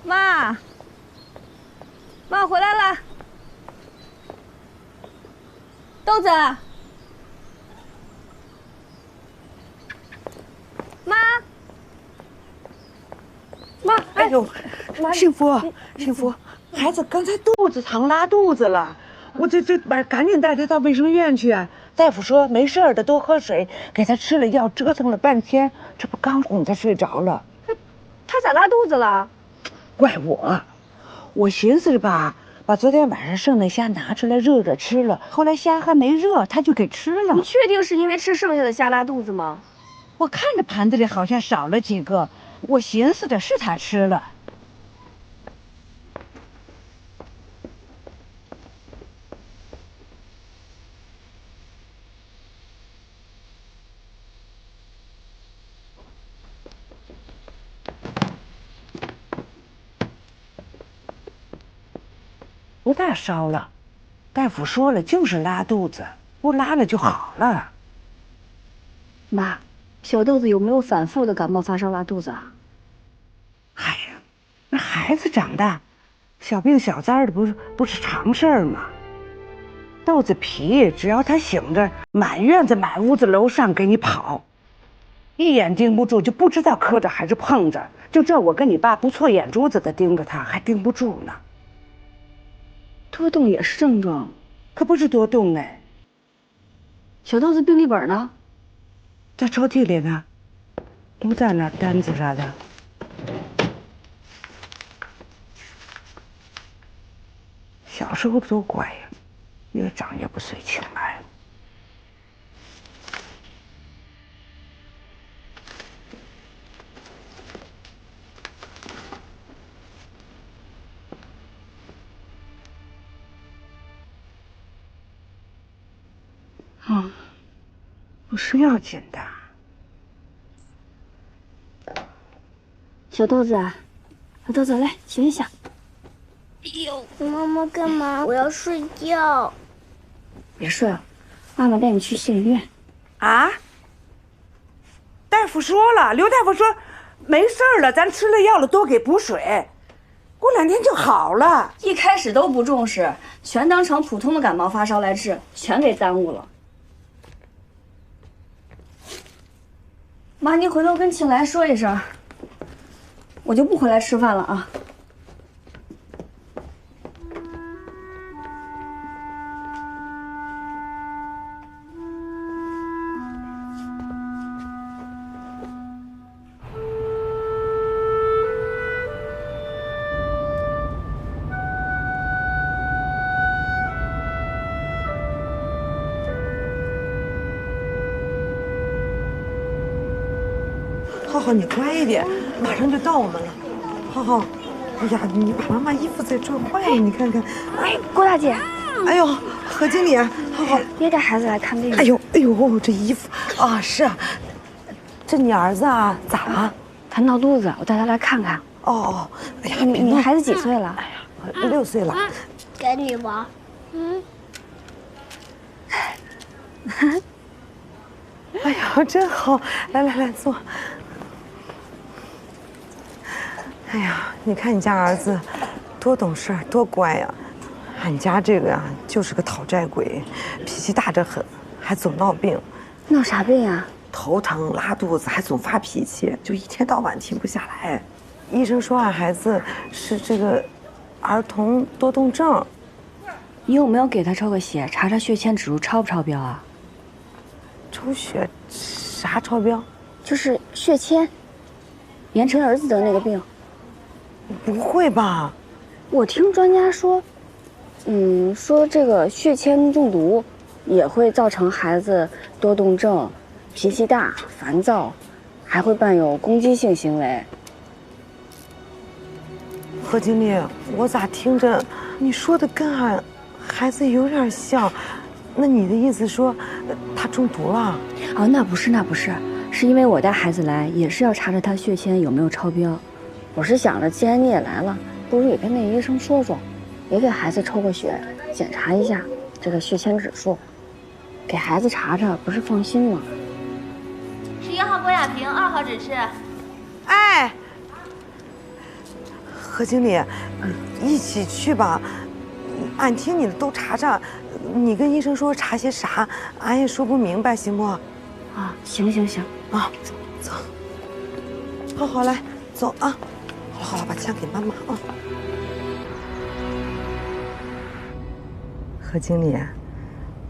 妈，妈回来了。豆子，妈，妈，哎呦，幸福，幸福，孩子刚才肚子疼，拉肚子了，我这赶紧带他到卫生院去啊！大夫说没事的，多喝水，给他吃了药，折腾了半天，这不刚哄他睡着了。他咋拉肚子了？怪我寻思着吧，把昨天晚上剩的虾拿出来热热吃了，后来虾还没热，他就给吃了。你确定是因为吃剩下的虾拉肚子吗？我看着盘子里好像少了几个，我寻思着是他吃了。不大烧了，大夫说了就是拉肚子，不拉了就好了。妈，小豆子有没有反复的感冒、发烧、拉肚子啊？哎呀，那孩子长大，小病小灾的不是常事儿吗？豆子皮只要他醒着，满院子满屋子楼上给你跑，一眼盯不住就不知道磕着还是碰着。就这我跟你爸不错眼珠子的盯着他，还盯不住呢。多动也是症状，可不是多动哎。小豆子病历本呢？在抽屉里呢，都在那单子啥的。小时候多乖呀，越长越不随情来。不是要紧的。小豆子，小豆子，来醒一醒。哎呦，妈妈干嘛？我要睡觉。别睡了，妈妈带你去县医院。啊？大夫说了，刘大夫说没事了，咱吃了药了，多给补水，过2天就好了。一开始都不重视，全当成普通的感冒发烧来治，全给耽误了。妈，您回头跟庆来说一声，我就不回来吃饭了啊。浩浩，你乖一点，马上就到我们了。浩浩，哎呀，你把妈妈衣服再拽坏，你看看。哎，郭大姐，哎呦，何经理，浩浩，别带孩子来看病。哎呦哎呦，这衣服啊，是啊，这你儿子啊，咋了？他闹肚子，我带他来看看。哦，哎呀，你孩子几岁了？哎呀，6岁了。跟你玩。哎呀，真好！来坐。哎呀，你看你家儿子多懂事，多乖呀！俺家这个呀，就是个讨债鬼，脾气大得很，还总闹病。闹啥病呀？头疼、拉肚子，还总发脾气，就一天到晚停不下来。医生说俺孩子是这个儿童多动症。你有没有给他抽个血，查查血铅指数超不超标啊？抽血啥超标？就是血铅，严晨儿子得那个病。不会吧？我听专家说，说这个血铅中毒也会造成孩子多动症、脾气大、烦躁，还会伴有攻击性行为。何经理，我咋听着你说的跟俺孩子有点像？那你的意思说他中毒了？哦，那不是，是因为我带孩子来也是要查查他血铅有没有超标。我是想着，既然你也来了，不如也跟那医生说说，也给孩子抽个血，检查一下这个血铅指数，给孩子查查，不是放心吗11号郭亚萍，2号指示。哎，何经理，一起去吧。俺听你的都查查，你跟医生说查些啥，俺也说不明白，行不？啊，行行行啊，走。好好来，走啊！好了好了，把枪给妈妈啊。何经理，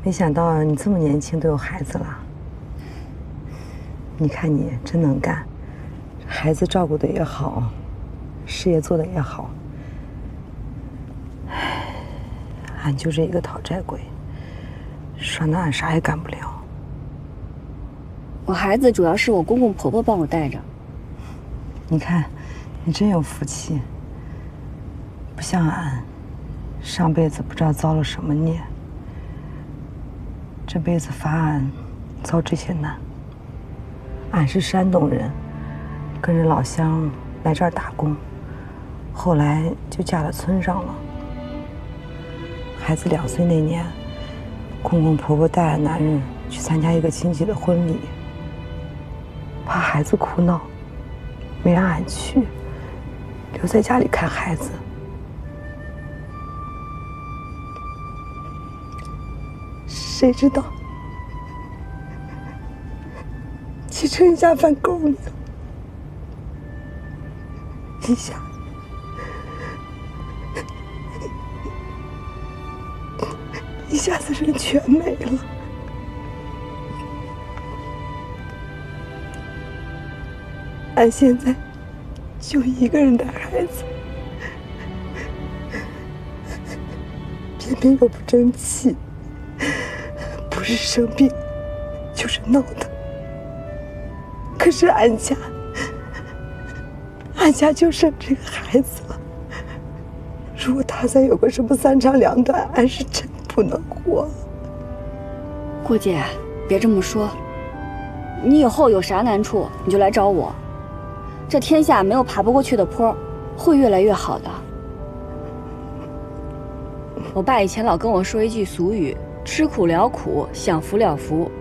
没想到你这么年轻都有孩子了。你看你真能干，孩子照顾的也好，事业做的也好。唉，俺就这一个讨债鬼，拴得俺啥也干不了。我孩子主要是我公公婆婆帮我带着。你看，你真有福气，不像俺，上辈子不知道遭了什么孽，这辈子罚俺遭这些难。俺是山东人，跟着老乡来这儿打工，后来就嫁到村上了。孩子2岁那年，公公婆婆带俺男人去参加一个亲戚的婚礼，怕孩子哭闹，没让俺去，留在家里看孩子。谁知道骑车一下翻沟里了，一下子人全没了。俺现在就一个人带孩子，偏偏又不争气，不是生病就是闹腾。可是俺家就剩这个孩子了，如果他再有个什么3长2短，俺是真不能活了。郭姐，别这么说，你以后有啥难处你就来找我。这天下没有爬不过去的坡，会越来越好的。我爸以前老跟我说一句俗语：吃苦了苦，享福了福。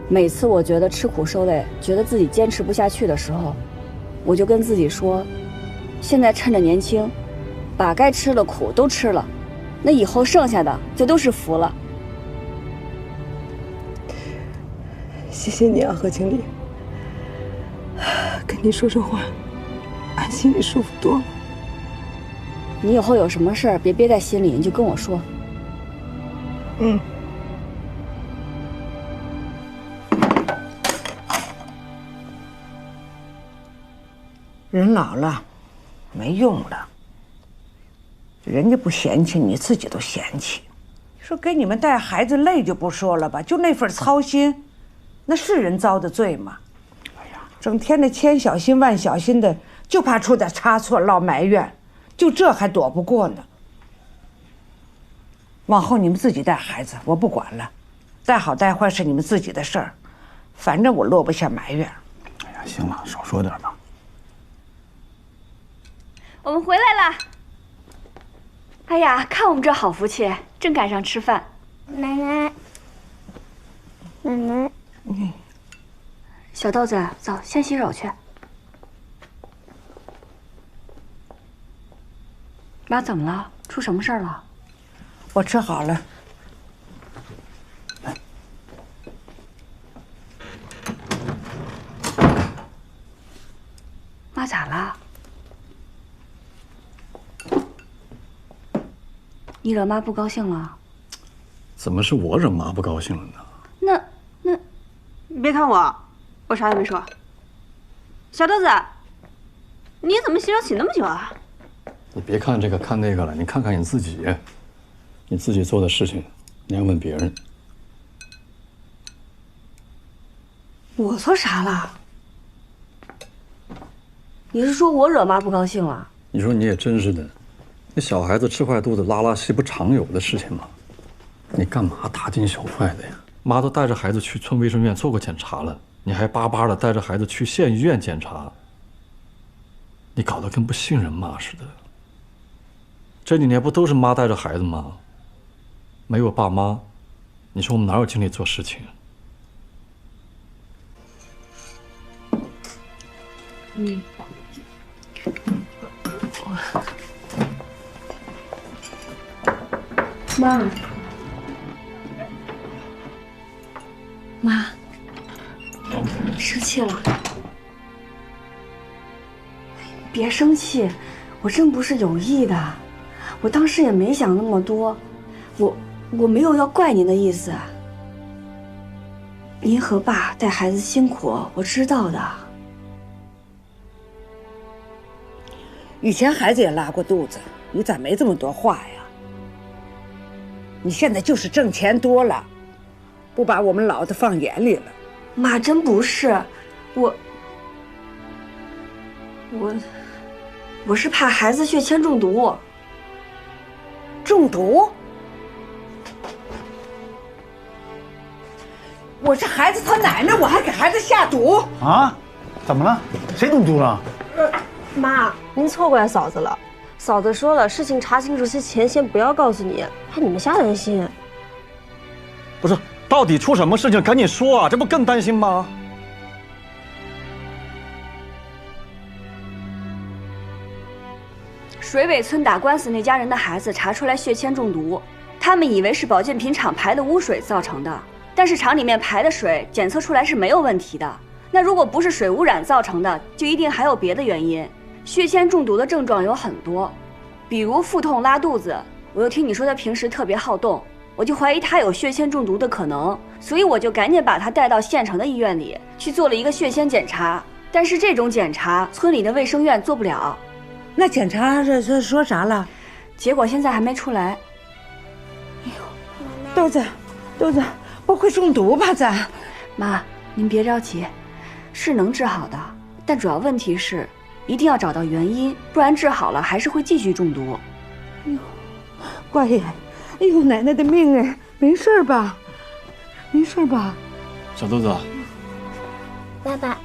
每次我觉得吃苦受累，觉得自己坚持不下去的时候，我就跟自己说，现在趁着年轻，把该吃的苦都吃了，那以后剩下的就都是福了。谢谢你啊，何经理。跟你说这话，俺心里舒服多了。你以后有什么事儿别憋在心里，你就跟我说。嗯。人老了，没用了。人家不嫌弃，你自己都嫌弃。说给你们带孩子累就不说了吧，就那份操心，那是人遭的罪吗？哎呀，整天的千小心万小心的，就怕出点差错落埋怨，就这还躲不过呢。往后你们自己带孩子，我不管了，带好带坏是你们自己的事儿，反正我落不下埋怨。哎呀，行了，少说点吧。我们回来啦！哎呀，看我们这好福气，正赶上吃饭。奶奶，奶奶，小豆子，走，先洗手去。妈，怎么了？出什么事儿了？我吃好了。妈咋了？你惹妈不高兴了？怎么是我惹妈不高兴了呢？那，你别看我，我啥也没说。小豆子，你怎么洗手洗那么久啊？你别看这个看那个了，你看看你自己，你自己做的事情，你要问别人。我做啥了？你是说我惹妈不高兴了？你说你也真是的，那小孩子吃坏肚子拉拉稀不常有的事情吗？你干嘛大惊小怪的呀？妈都带着孩子去村卫生院做过检查了，你还巴巴的带着孩子去县医院检查，你搞得跟不信任妈似的。这几年不都是妈带着孩子吗？没有爸妈，你说我们哪有精力做事情？妈，妈，生气了？别生气，我真不是有意的，我当时也没想那么多，我没有要怪您的意思。您和爸带孩子辛苦，我知道的。以前孩子也拉过肚子，你咋没这么多话呀？你现在就是挣钱多了，不把我们老的放眼里了。妈，真不是，我是怕孩子血铅中毒。中毒？我是孩子他奶奶，我还给孩子下毒啊？怎么了？谁中毒了？妈，您错怪嫂子了。嫂子说了，事情查清楚之前先不要告诉你，怕你们瞎担心。不是，到底出什么事情？赶紧说啊！这不更担心吗？水尾村打官司那家人的孩子查出来血铅中毒，他们以为是保健品厂排的污水造成的，但是厂里面排的水检测出来是没有问题的。那如果不是水污染造成的，就一定还有别的原因。血铅中毒的症状有很多，比如腹痛、拉肚子。我又听你说他平时特别好动，我就怀疑他有血铅中毒的可能，所以我就赶紧把他带到县城的医院里去做了一个血铅检查。但是这种检查村里的卫生院做不了。那检查这说啥了？结果现在还没出来。豆子，不会中毒吧？咱妈，您别着急，是能治好的，但主要问题是一定要找到原因，不然治好了还是会继续中毒。哎呦，乖呀！哎呦，奶奶的命哎，没事吧？没事吧？小豆子，爸爸，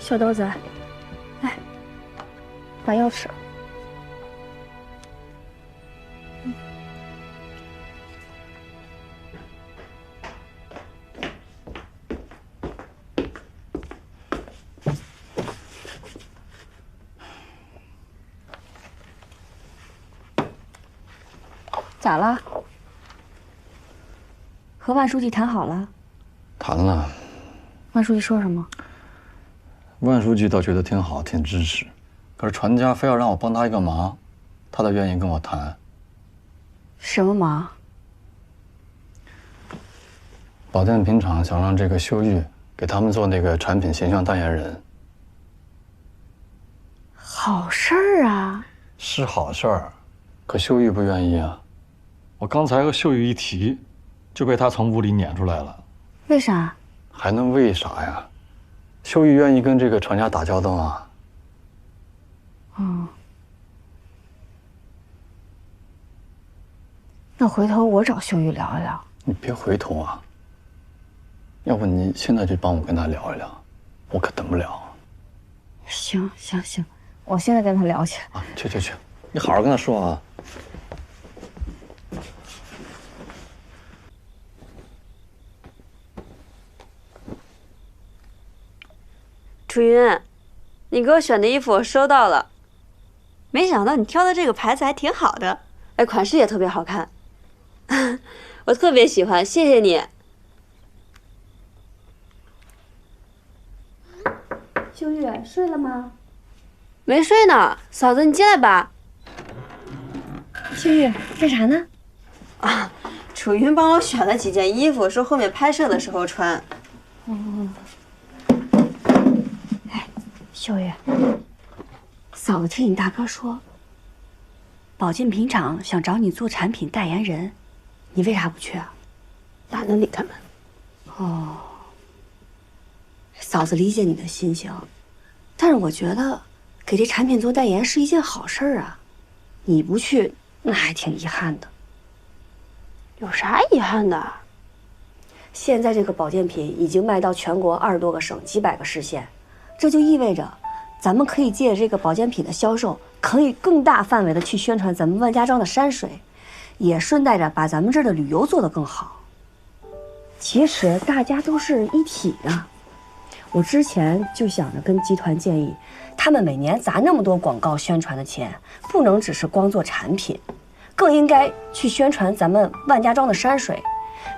小豆子，来，把药吃。咋了？和万书记谈好了？谈了。万书记说什么？万书记倒觉得挺好，挺支持，可是传家非要让我帮他一个忙，他才愿意跟我谈。什么忙？保健品厂想让这个秀玉给他们做那个产品形象代言人。好事儿啊！是好事儿，可秀玉不愿意啊。我刚才和秀玉一提，就被他从屋里撵出来了。为啥？还能为啥呀？秀玉愿意跟这个厂家打交道吗？那回头我找秀玉聊一聊。你别回头啊！要不你现在就帮我跟他聊一聊，我可等不了。行，我现在跟他聊去。啊，去，你好好跟他说啊。楚云，你给我选的衣服我收到了，没想到你挑的这个牌子还挺好的，哎，款式也特别好看，我特别喜欢，谢谢你。秀玉睡了吗？没睡呢，嫂子你进来吧。秀玉干啥呢？啊，楚云帮我选了几件衣服，说后面拍摄的时候穿。秀玉，嫂子听你大哥说，保健品厂想找你做产品代言人，你为啥不去啊？哪能理他们？哦，嫂子理解你的心情，但是我觉得给这产品做代言是一件好事儿啊，你不去那还挺遗憾的。有啥遗憾的？现在这个保健品已经卖到全国20多个省、几百个市县，这就意味着咱们可以借这个保健品的销售，可以更大范围的去宣传咱们万家庄的山水，也顺带着把咱们这儿的旅游做得更好。其实大家都是一体的，我之前就想着跟集团建议，他们每年砸那么多广告宣传的钱，不能只是光做产品，更应该去宣传咱们万家庄的山水，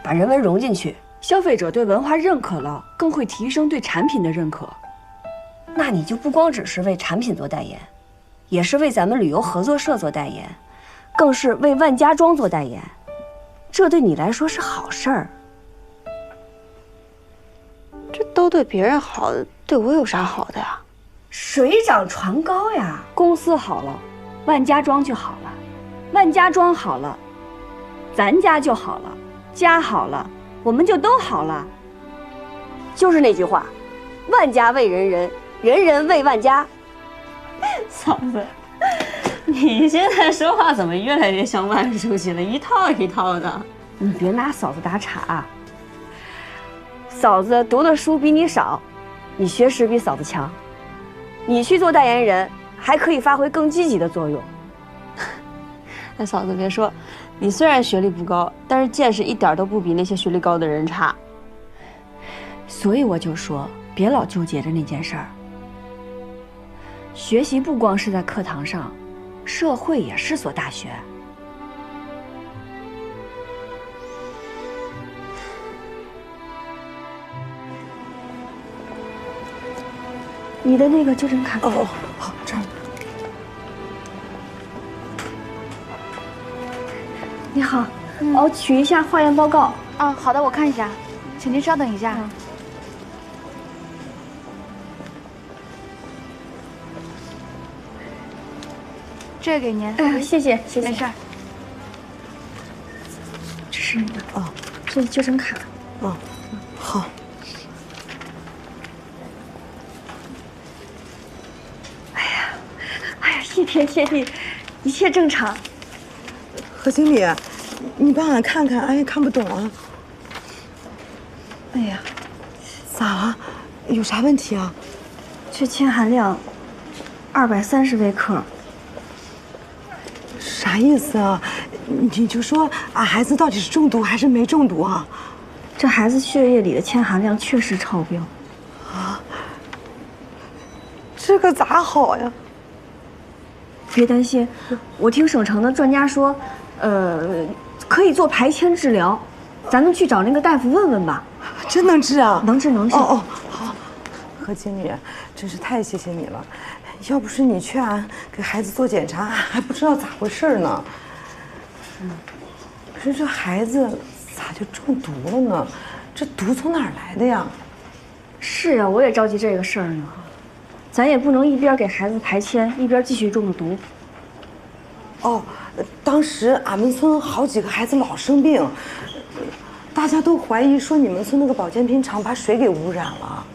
把人文融进去。消费者对文化认可了，更会提升对产品的认可。那你就不光只是为产品做代言，也是为咱们旅游合作社做代言，更是为万家庄做代言。这对你来说是好事儿。这都对别人好，对我有啥好的呀？水涨船高呀，公司好了，万家庄就好了，万家庄好了，咱家就好了，家好了，我们就都好了。就是那句话，万家为人人，人人为万家。嫂子，你现在说话怎么越来越像万书记了，一套一套的。你别拿嫂子打岔，嫂子读的书比你少，你学识比嫂子强，你去做代言人还可以发挥更积极的作用。那嫂子别说，你虽然学历不高，但是见识一点都不比那些学历高的人差。所以我就说，别老纠结着那件事儿。学习不光是在课堂上，社会也是所大学。你的那个就诊卡。哦，好，这儿。你好，我取一下化验报告。啊，好的，我看一下，请您稍等一下。这个给您。哎，谢谢，谢谢。没事儿。这是那个这是就诊卡。好。谢天谢地，一切正常。何经理，你帮俺看看，俺也看不懂啊。哎呀，咋了？有啥问题啊？这铅含量230微克。啥意思啊？你就说俺孩子到底是中毒还是没中毒啊？这孩子血液里的铅含量确实超标。啊，这可咋好呀？别担心，我听省城的专家说，可以做排铅治疗，咱们去找那个大夫问问吧。真能治啊？能治能治。哦，好。何经理，真是太谢谢你了，要不是你劝俺给孩子做检查，还不知道咋回事呢。可是这孩子咋就中毒了呢？这毒从哪儿来的呀？是啊，我也着急这个事儿呢。咱也不能一边给孩子排铅，一边继续中了毒。哦，当时俺们村好几个孩子老生病，大家都怀疑说你们村那个保健品厂把水给污染了。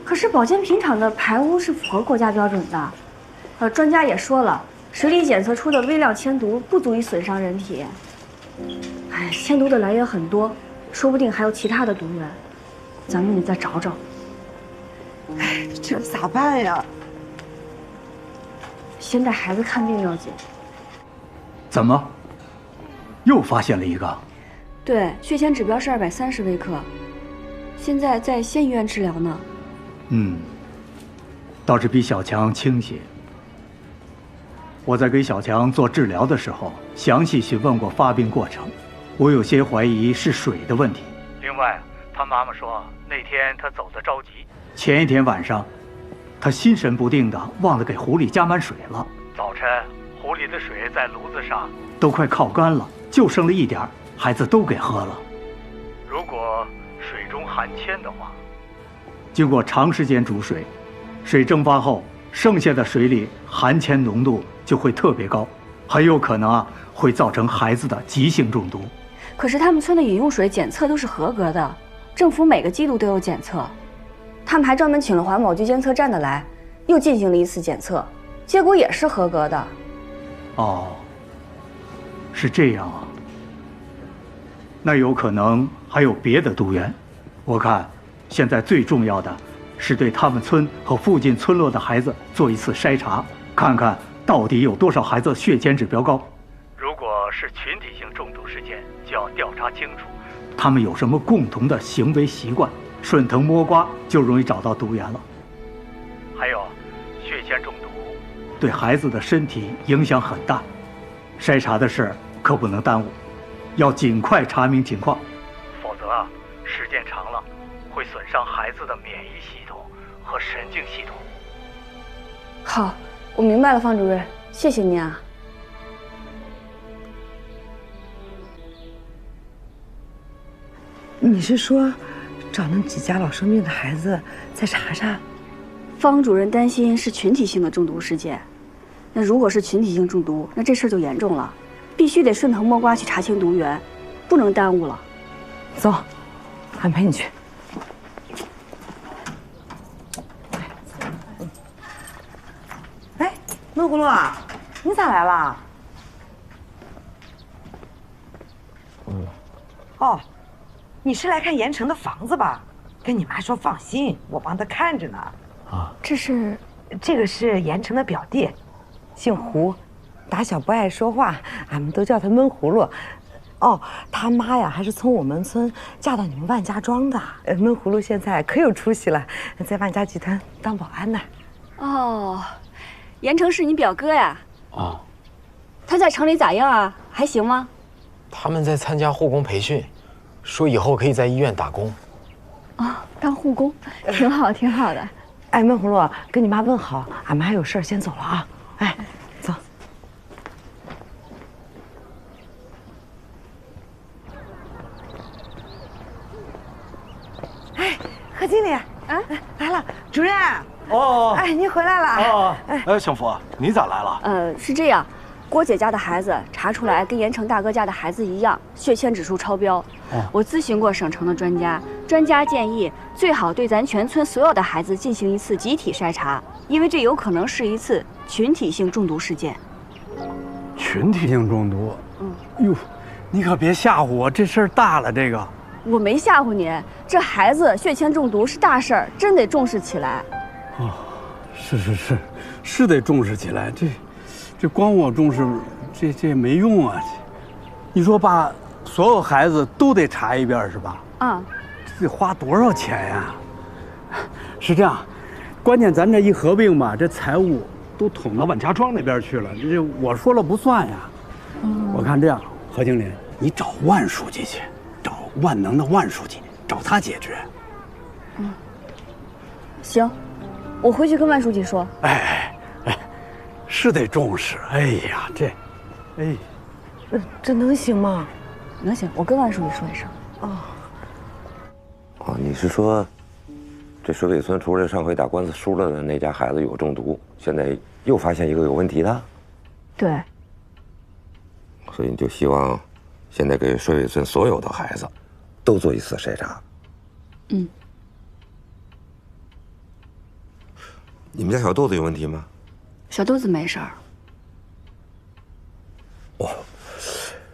可是保健品厂的排污是符合国家标准的，专家也说了，水里检测出的微量铅毒不足以损伤人体。哎，铅毒的来源很多，说不定还有其他的毒源，咱们得再找找。哎，这咋办呀？先带孩子看病要紧。怎么，又发现了一个？对，血铅指标是230微克，现在在县医院治疗呢。倒是比小强轻些。我在给小强做治疗的时候，详细询问过发病过程，我有些怀疑是水的问题。另外，他妈妈说那天他走得着急，前一天晚上，他心神不定的忘了给壶里加满水了。早晨，壶里的水在炉子上都快靠干了，就剩了一点，孩子都给喝了。如果水中含铅的话，经过长时间煮水，水蒸发后，剩下的水里含铅浓度就会特别高，很有可能会造成孩子的急性中毒。可是他们村的饮用水检测都是合格的，政府每个季度都有检测，他们还专门请了环保局监测站的来，又进行了一次检测，结果也是合格的。哦，是这样啊。那有可能还有别的毒源。我看现在最重要的是对他们村和附近村落的孩子做一次筛查，看看到底有多少孩子血铅指标高。如果是群体性中毒事件，就要调查清楚他们有什么共同的行为习惯，顺藤摸瓜就容易找到毒源了。还有，血铅中毒对孩子的身体影响很大，筛查的事可不能耽误，要尽快查明情况，否则啊，时间长了会损伤孩子的免疫系统和神经系统。好，我明白了，方主任，谢谢您啊。你是说，找那几家老生病的孩子再查查？方主任担心是群体性的中毒事件，那如果是群体性中毒，那这事儿就严重了，必须得顺藤摸瓜去查清毒源，不能耽误了。走，俺陪你去。哎，闷葫芦啊，你咋来了？哦，你是来看盐城的房子吧？跟你妈说放心，我帮她看着呢。这个是盐城的表弟，姓胡，打小不爱说话，俺们都叫他闷葫芦。哦，他妈呀，还是从我们村嫁到你们万家庄的。闷葫芦现在可有出息了，在万家集团当保安呢。哦，盐城是你表哥呀？啊，他在城里咋样啊？还行吗？他们在参加护工培训，说以后可以在医院打工。啊，当护工，挺好，挺好的。哎，闷葫芦，跟你妈问好，俺们还有事儿，先走了啊。哎，走。哎，何经理啊，来了，主任。哦，哎，您回来了。哦，哎，小福，你咋来了？是这样，郭姐家的孩子查出来跟盐城大哥家的孩子一样，血铅指数超标。我咨询过省城的专家，专家建议最好对咱全村所有的孩子进行一次集体筛查，因为这有可能是一次群体性中毒事件。群体性中毒？哟，你可别吓唬我，这事儿大了。这个我没吓唬你，这孩子血铅中毒是大事儿，真得重视起来。哦，是得重视起来。这光我重视，这没用啊。你说把所有孩子都得查一遍是吧？啊，这得花多少钱呀？是这样，关键咱这一合并吧，这财务都捅到万家庄那边去了，这我说了不算呀。我看这样，何经理，你找万书记去，找万能的万书记，找他解决。行，我回去跟万书记说。哎，是得重视。哎呀，这能行吗？能行，我跟万书记说一声。哦，你是说，这水尾村除了上回打官司输了的那家孩子有中毒，现在又发现一个有问题的？对。所以你就希望，现在给水尾村所有的孩子，都做一次筛查。你们家小豆子有问题吗？小豆子没事儿。哦，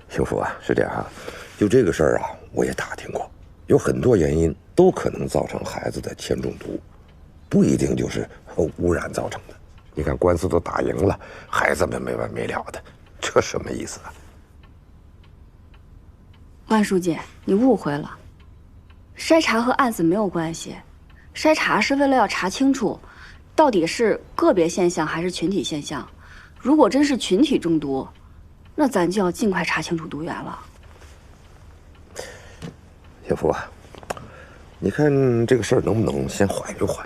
幸福啊，是这样啊，就这个事儿啊，我也打听过，有很多原因都可能造成孩子的铅中毒，不一定就是污染造成的。你看官司都打赢了，孩子们没完没了的，这什么意思啊？万书记，你误会了，筛查和案子没有关系，筛查是为了要查清楚，到底是个别现象还是群体现象。如果真是群体中毒，那咱就要尽快查清楚毒源了。小福啊，你看这个事儿能不能先缓一缓？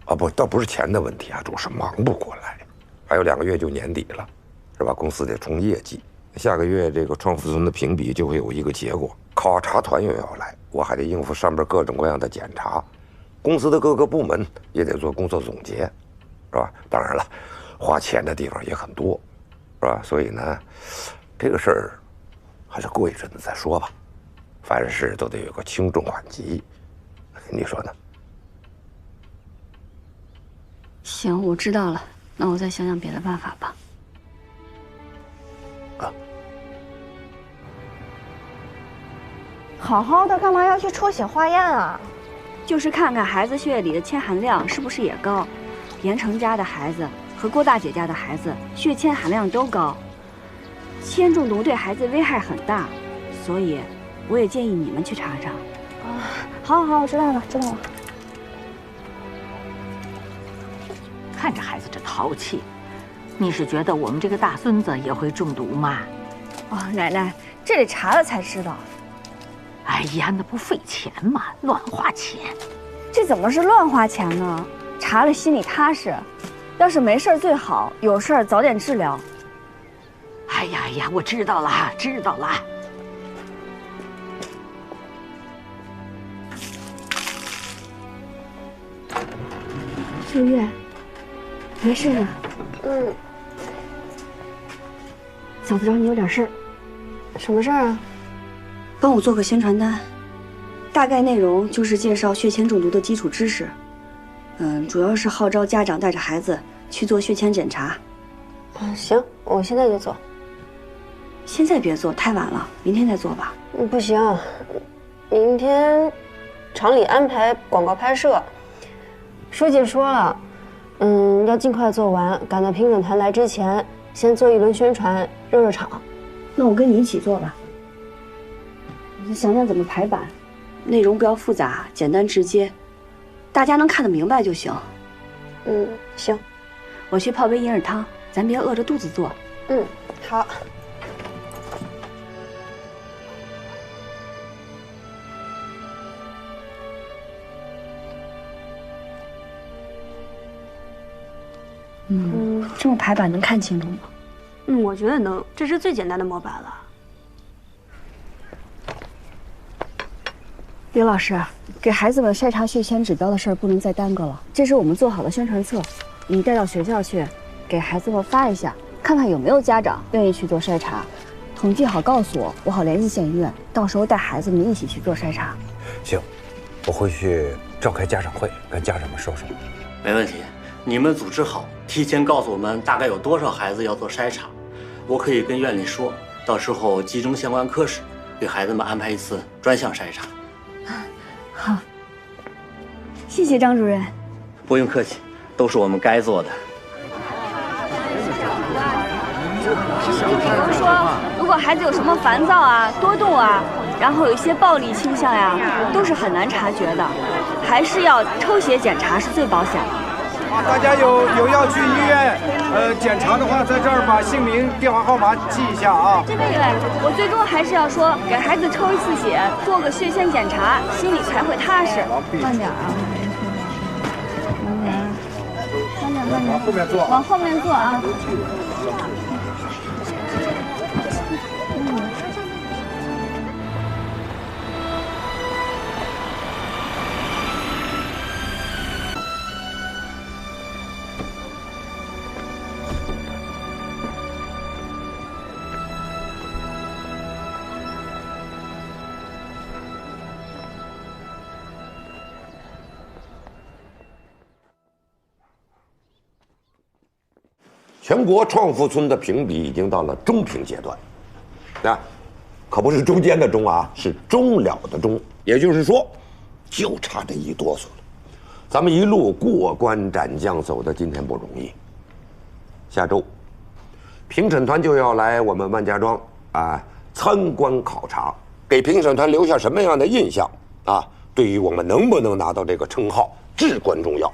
啊不，倒不是钱的问题啊，主要是忙不过来。还有2个月就年底了，是吧？公司得冲业绩，下个月这个创富村的评比就会有一个结果，考察团又要来，我还得应付上边各种各样的检查，公司的各个部门也得做工作总结，是吧？当然了，花钱的地方也很多，是吧？所以呢，这个事儿还是过一阵子再说吧。凡事都得有个轻重缓急，你说呢？行，我知道了，那我再想想别的办法吧。好好的，干嘛要去抽血化验啊？就是看看孩子血液里的铅含量是不是也高。盐城家的孩子和郭大姐家的孩子血铅含量都高，铅中毒对孩子危害很大，所以我也建议你们去查查。好好，我知道了。看着孩子这淘气，你是觉得我们这个大孙子也会中毒吗？哦，奶奶，这得查了才知道。哎呀，那不费钱吗？乱花钱。这怎么是乱花钱呢？查了心里踏实。要是没事最好，有事早点治疗。哎呀，我知道了。秀月，没事吧？嫂子找你有点事儿。什么事儿啊？帮我做个宣传单，大概内容就是介绍血铅中毒的基础知识。主要是号召家长带着孩子去做血铅检查。行，我现在就做。现在别做，太晚了，明天再做吧。不行，明天厂里安排广告拍摄，书记说了，要尽快做完，赶到评审团来之前，先做一轮宣传，热场。那我跟你一起做吧。你想想怎么排版，内容不要复杂，简单直接，大家能看得明白就行。行。我去泡杯银耳汤，咱别饿着肚子做。好。这么排版能看清楚吗？我觉得能，这是最简单的模板了。刘老师，给孩子们筛查血铅指标的事儿不能再耽搁了。这是我们做好的宣传册，你带到学校去，给孩子们发一下，看看有没有家长愿意去做筛查，统计好告诉我，我好联系县医院，到时候带孩子们一起去做筛查。行，我回去召开家长会，跟家长们说说。没问题，你们组织好，提前告诉我们大概有多少孩子要做筛查，我可以跟院里说，到时候集中相关科室，给孩子们安排一次专项筛查。好，谢谢张主任。不用客气，都是我们该做的。比如说，如果孩子有什么烦躁啊、多动啊，然后有一些暴力倾向呀，都是很难察觉的，还是要抽血检查是最保险的。大家有要去医院检查的话，在这儿把姓名、电话号码记一下啊。对，我最终还是要说，给孩子抽一次血，做个血铅检查，心里才会踏实。慢点啊，慢点，后面坐，往后面坐啊。全国创富村的评比已经到了中评阶段，可不是中间的中啊，是终了的终。也就是说，就差这一哆嗦了。咱们一路过关斩将走到今天不容易。下周，评审团就要来我们万家庄参观考察，给评审团留下什么样的印象对于我们能不能拿到这个称号至关重要。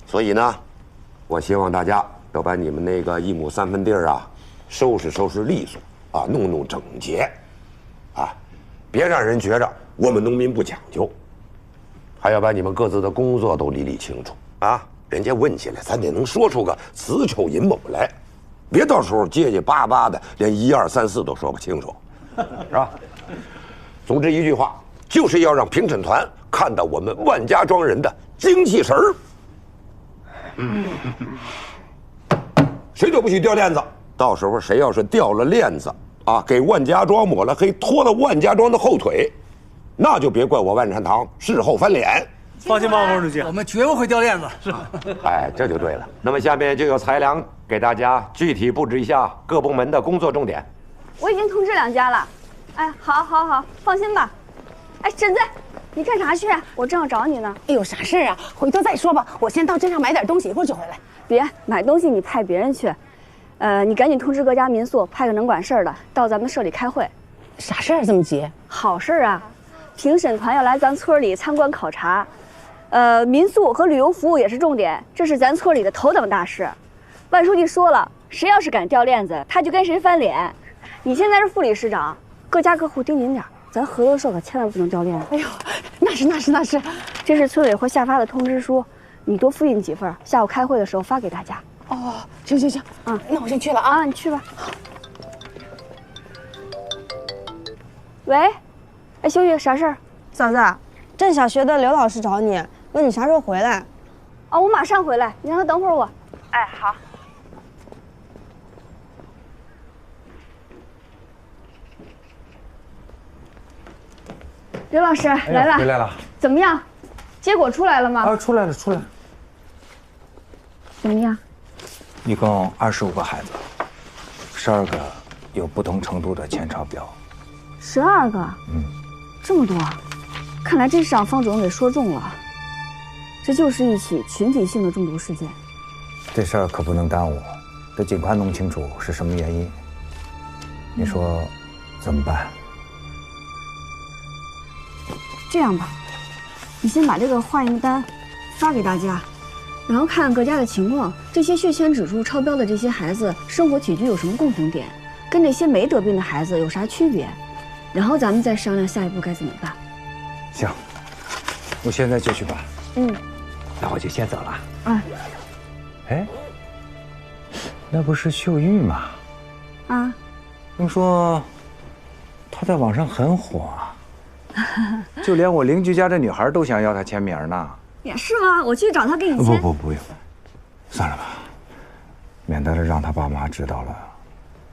所以呢，我希望大家要把你们那个1亩3分地收拾收拾利索弄弄整洁别让人觉着我们农民不讲究。还要把你们各自的工作都理理清楚人家问起来，咱得能说出个子丑寅卯来，别到时候结结巴巴的，连1、2、3、4都说不清楚，是吧？总之一句话，就是要让评审团看到我们万家庄人的精气神儿。谁都不许掉链子，到时候谁要是掉了链子给万家庄抹了黑，拖了万家庄的后腿，那就别怪我万善堂事后翻脸。放心吧，王主席，我们绝不会掉链子。是，这就对了。那么下面就由裁良给大家具体布置一下各部门的工作重点。我已经通知2家了。好，放心吧。婶子，你干啥去？我正要找你呢。哎呦，啥事啊？回头再说吧。我先到镇上买点东西，一会儿就回来。别买东西，你派别人去。你赶紧通知各家民宿，派个能管事儿的到咱们社里开会。啥事儿这么急？好事儿啊！评审团要来咱村里参观考察，民宿和旅游服务也是重点，这是咱村里的头等大事。万书记说了，谁要是敢掉链子，他就跟谁翻脸。你现在是副理事长，各家各户盯紧点，咱合作社可千万不能掉链子。哎呦，那是，这是村委会下发的通知书，你多复印几份，下午开会的时候发给大家。哦，行，啊，那我先去了啊，你去吧。喂，哎，秀玉，啥事儿？嫂子，镇小学的刘老师找你，问你啥时候回来。哦，我马上回来，你让他等会儿我。哎，好。刘老师来了，回来了。怎么样？结果出来了吗？啊，出来了。怎么样？一共25个孩子，12个有不同程度的铅超标。12个？这么多，看来真是让方主任给说中了。这就是一起群体性的中毒事件。这事儿可不能耽误，得尽快弄清楚是什么原因。你说怎么办？这样吧，你先把这个化验单发给大家，然后看看各家的情况，这些血铅指数超标的这些孩子生活起居有什么共同点，跟这些没得病的孩子有啥区别，然后咱们再商量下一步该怎么办。行，我现在就去办。那我就先走了。哎，那不是秀玉吗？啊，听说她在网上很火啊。就连我邻居家这女孩都想要她签名呢。也是吗？我去找她给你签。不用，算了吧，免得让她爸妈知道了，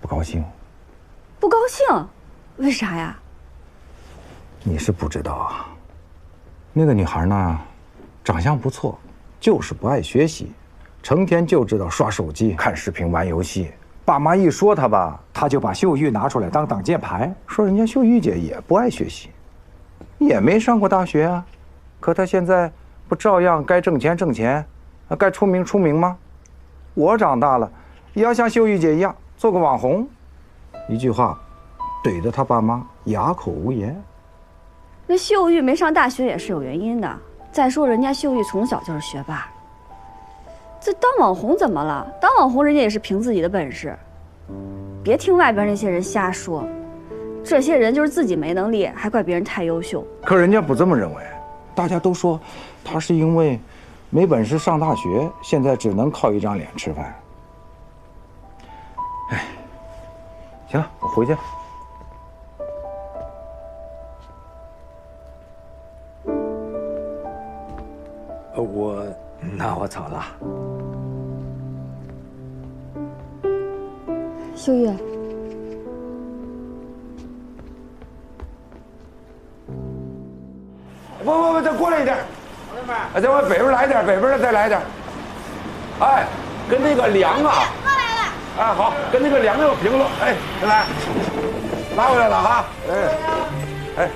不高兴。不高兴？为啥呀？你是不知道啊，那个女孩呢，长相不错，就是不爱学习，成天就知道刷手机、看视频、玩游戏。爸妈一说她吧，她就把秀玉拿出来当挡箭牌，说人家秀玉姐也不爱学习。也没上过大学啊，可他现在不照样该挣钱，该出名吗？我长大了，也要像秀玉姐一样做个网红。一句话，怼得他爸妈哑口无言。那秀玉没上大学也是有原因的。再说人家秀玉从小就是学霸，这当网红怎么了？当网红人家也是凭自己的本事，别听外边那些人瞎说。这些人就是自己没能力，还怪别人太优秀。可人家不这么认为，大家都说他是因为没本事上大学，现在只能靠一张脸吃饭。哎，行了，我回去。那我走了。秀玉。不，再过来一点，再往北边来点，北边再来点。哎，跟那个梁啊，过来了。哎，好，跟那个梁要平了。哎，来，拉回来了哈。哎，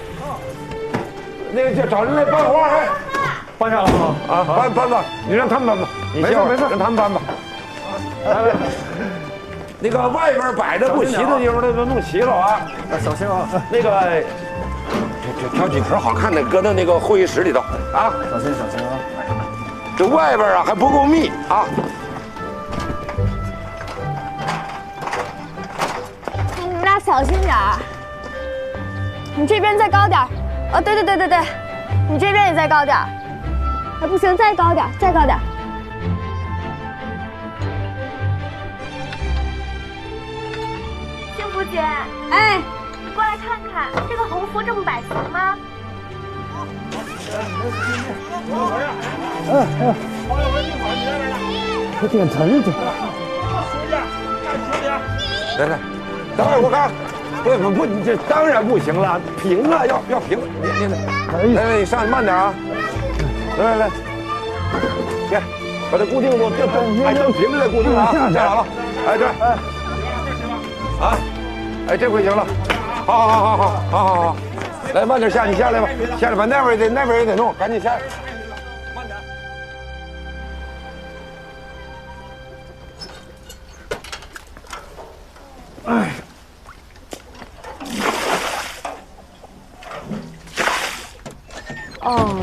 那个找人来搬花，哎，搬下来了啊，搬吧，你让他们搬吧，你歇会儿，让他们搬吧。来，那个外边摆着不齐的地方都弄齐了啊。小心啊，那个。挑几盆好看的，搁到那个会议室里头啊！小心啊！这外边啊还不够密啊！你们俩小心点儿。你这边再高点儿。哦，对，你这边也再高点儿。哎，不行，再高点儿，再高点儿。幸福姐，哎。过来看看，这个横幅这么摆行吗？这点疼的。来，等会儿我看，不，你这当然不行了，平啊，要平。来，你上去慢点啊！来，别，把它固定住，正平着再固定啊！站好了，哎，对，啊，哎，这回行了。好，来慢点下，你下来吧，下来吧，那边也得弄，赶紧下来，慢点。哎，哦，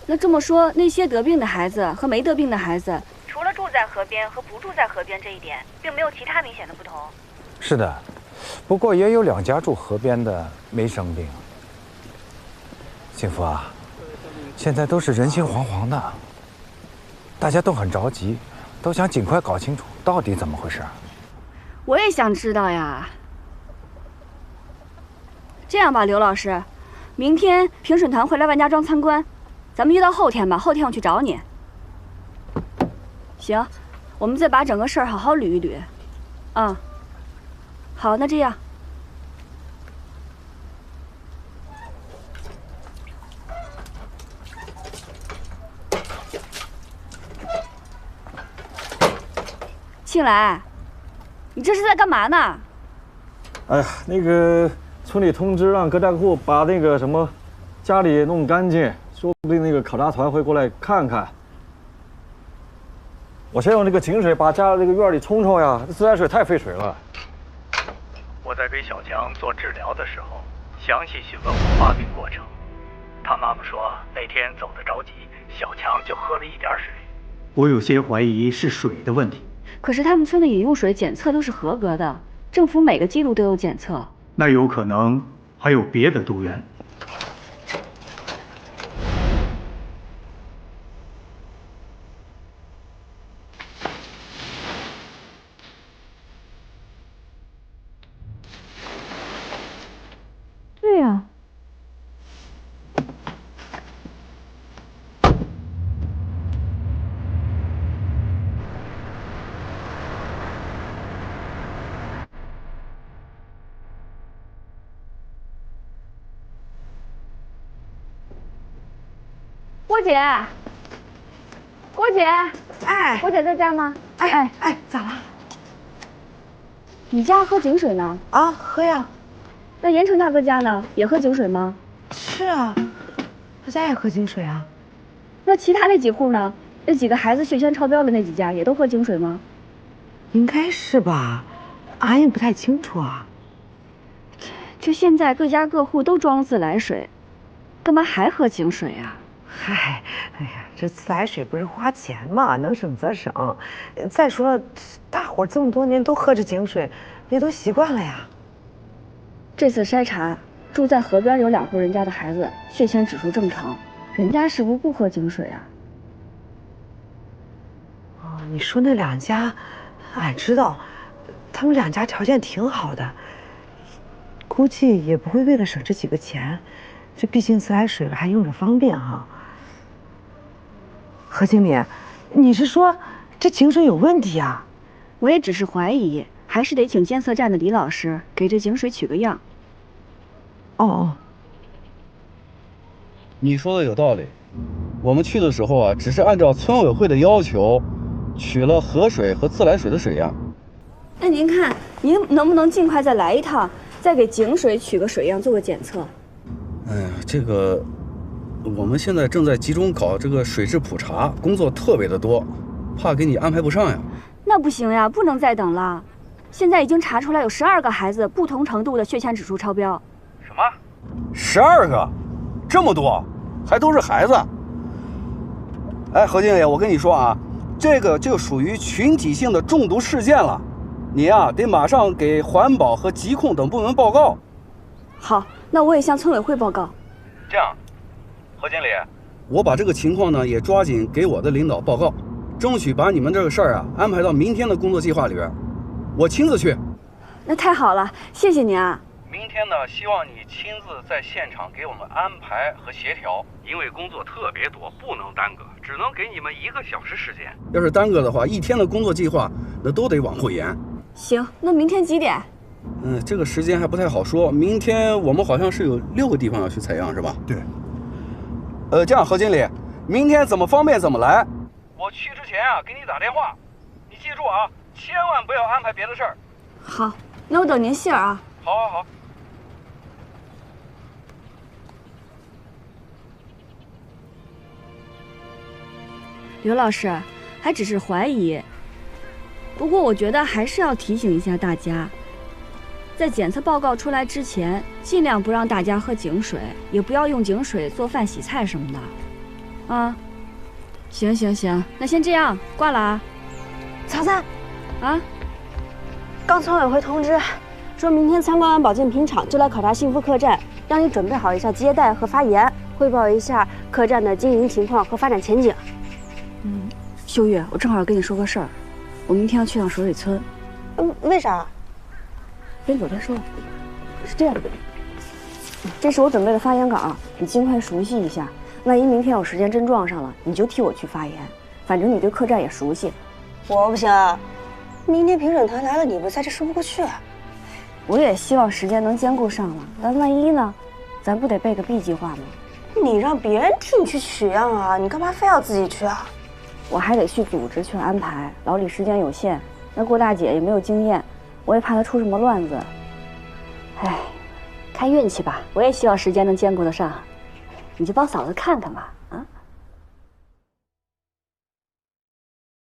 那这么说，那些得病的孩子和没得病的孩子，除了住在河边和不住在河边这一点，并没有其他明显的不同。是的，不过也有2家住河边的没生病。幸福啊，现在都是人心惶惶的，大家都很着急，都想尽快搞清楚到底怎么回事。我也想知道呀。这样吧，刘老师，明天评审团会来万家庄参观，咱们约到后天吧，后天我去找你。行，我们再把整个事儿好好捋一捋。啊，好，那这样。庆来，你这是在干嘛呢？哎呀，那个村里通知让各大户把那个什么家里弄干净，说不定那个考察团会过来看看。我先用这个井水把家这个院里冲冲呀，这自来水太费水了。我在给小强做治疗的时候，详细询问过发病过程。他妈妈说那天走得着急，小强就喝了一点水。我有些怀疑是水的问题。可是他们村的饮用水检测都是合格的，政府每个季度都有检测。那有可能还有别的毒源。对呀。郭姐，郭姐，哎，郭姐在家吗？哎，咋了？你家喝井水呢？啊，喝呀。那严成大哥家呢？也喝井水吗？是啊，他家也喝井水啊。那其他那几户呢？那几个孩子血铅超标的那几家也都喝井水吗？应该是吧，俺也不太清楚啊。就现在各家各户都装自来水，干嘛还喝井水啊？嗨，哎呀，这自来水不是花钱嘛，能省则省。再说，大伙儿这么多年都喝着井水，也都习惯了呀。这次筛查，住在河边有2户人家的孩子血铅指数正常，人家是不喝井水啊？哦，你说那2家，俺知道，他们2家条件挺好的，估计也不会为了省这几个钱。这毕竟自来水还用着方便哈。何经理，你是说这井水有问题啊？我也只是怀疑，还是得请监测站的李老师给这井水取个样。哦，你说的有道理。我们去的时候啊，只是按照村委会的要求，取了河水和自来水的水样。那您看，您能不能尽快再来一趟，再给井水取个水样做个检测？哎呀，这个我们现在正在集中搞这个水质普查，工作特别的多，怕给你安排不上呀。那不行呀，不能再等了。现在已经查出来有12个孩子不同程度的血铅指数超标。什么？12个？这么多？还都是孩子？哎，何经理，我跟你说啊，这个就属于群体性的中毒事件了，你呀得马上给环保和疾控等部门报告。好，那我也向村委会报告。这样，何经理，我把这个情况呢也抓紧给我的领导报告，争取把你们这个事儿啊安排到明天的工作计划里边，我亲自去。那太好了，谢谢您啊。明天呢，希望你亲自在现场给我们安排和协调，因为工作特别多，不能耽搁，只能给你们1个小时时间。要是耽搁的话，1天的工作计划那都得往后延。行，那明天几点？这个时间还不太好说。明天我们好像是有6个地方要去采样，是吧？对。这样，何经理，明天怎么方便怎么来。我去之前啊，给你打电话。你记住啊，千万不要安排别的事儿。好，那我等您信儿啊。好，好，好。刘老师，还只是怀疑。不过我觉得还是要提醒一下大家，在检测报告出来之前，尽量不让大家喝井水，也不要用井水做饭、洗菜什么的。啊，行行行，那先这样，挂了啊。曹三，啊，刚村委会通知，说明天参观完保健品厂就来考察幸福客栈，让你准备好一下接待和发言，汇报一下客栈的经营情况和发展前景。秀月，我正好跟你说个事儿，我明天要去趟水水村。为啥？边走边说。是这样的，这是我准备的发言稿，你尽快熟悉一下。万一明天有时间真撞上了，你就替我去发言。反正你对客栈也熟悉。我不行，明天评审团来了，你不在，这说不过去。我也希望时间能兼顾上了，但万一呢？咱不得备个 B 计划吗？你让别人替你去取样啊，你干嘛非要自己去啊？我还得去组织去安排，老李时间有限，那郭大姐也没有经验，我也怕她出什么乱子。哎，看运气吧，我也希望时间能兼顾得上。你就帮嫂子看看吧。